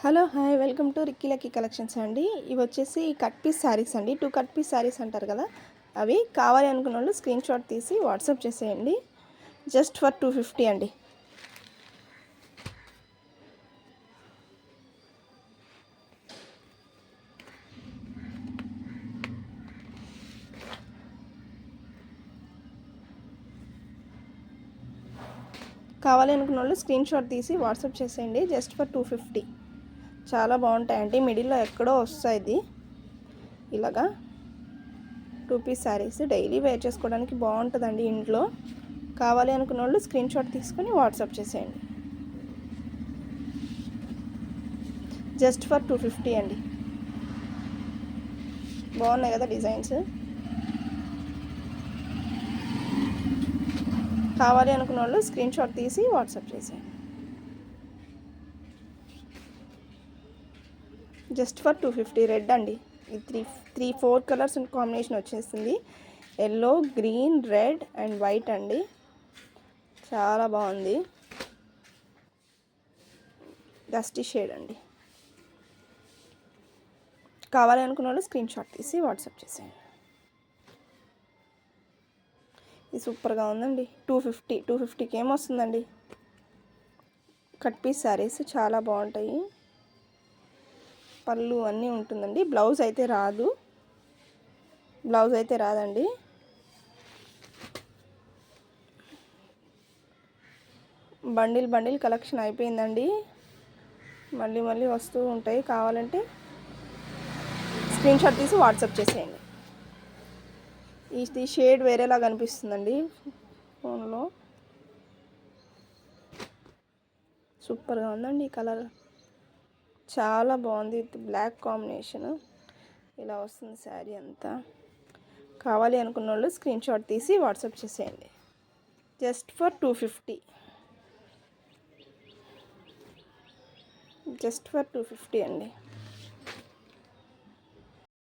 Hello hi welcome to Ricky Lucky collections అండి. ఇవి వచ్చేసి కట్ పీస్ శారీస్ అండి. 2 కట్ పీస్ శారీస్ అంటారు కదా, అవి కావాలి అనుకున్న వాళ్ళు స్క్రీన్ షాట్ తీసి వాట్సాప్ చేసేయండి. జస్ట్ ఫర్ 250 అండి. కావాలి అనుకున్న వాళ్ళు స్క్రీన్ షాట్ తీసి వాట్సాప్ చేసేయండి. Just for 250. చాలా బాగుంటాయండి. మిడిల్లో ఎక్కడో వస్తాయి ఇలాగా 2 పీస్ శారీస్. డైలీ వేర్ చేసుకోవడానికి బాగుంటుందండి ఇంట్లో. కావాలి అనుకున్న వాళ్ళు స్క్రీన్ షాట్ తీసుకొని వాట్సాప్ చేసేయండి. జస్ట్ ఫర్ 250 అండి. బాగున్నాయి కదా డిజైన్స్. కావాలి అనుకున్న వాళ్ళు స్క్రీన్ షాట్ తీసి వాట్సాప్ చేసేయండి. Just for 250. రెడ్ అండి. ఇది 4 కలర్స్ కాంబినేషన్ వచ్చేసింది. Yellow, green, red and white అండి. చాలా బాగుంది. డస్టీ షేడ్ అండి. కావాలి అనుకున్న వాళ్ళు స్క్రీన్ షాట్ తీసి వాట్సాప్ చేసేయండి. ఇది సూపర్గా ఉందండి. 250కి ఏమొస్తుందండి. కట్ పీస్ శారీస్ చాలా బాగుంటాయి. పళ్ళు అన్నీ ఉంటుందండి. బ్లౌజ్ అయితే రాదండి. బండిల్ కలెక్షన్ అయిపోయిందండి. మళ్ళీ వస్తూ ఉంటాయి. కావాలంటే స్క్రీన్ షాట్ తీసి వాట్సాప్ చేసేయండి. ఈ షేడ్ వేరేలా కనిపిస్తుందండి ఫోన్లో. సూపర్గా ఉందండి. ఈ కలర్ చాలా బాగుంది. బ్లాక్ కాంబినేషన్ ఇలా వస్తుంది శారీ అంతా. కావాలి అనుకున్న వాళ్ళు స్క్రీన్ షాట్ తీసి వాట్సాప్ చేసేయండి. Just for 250. జస్ట్ ఫర్ 250 అండి.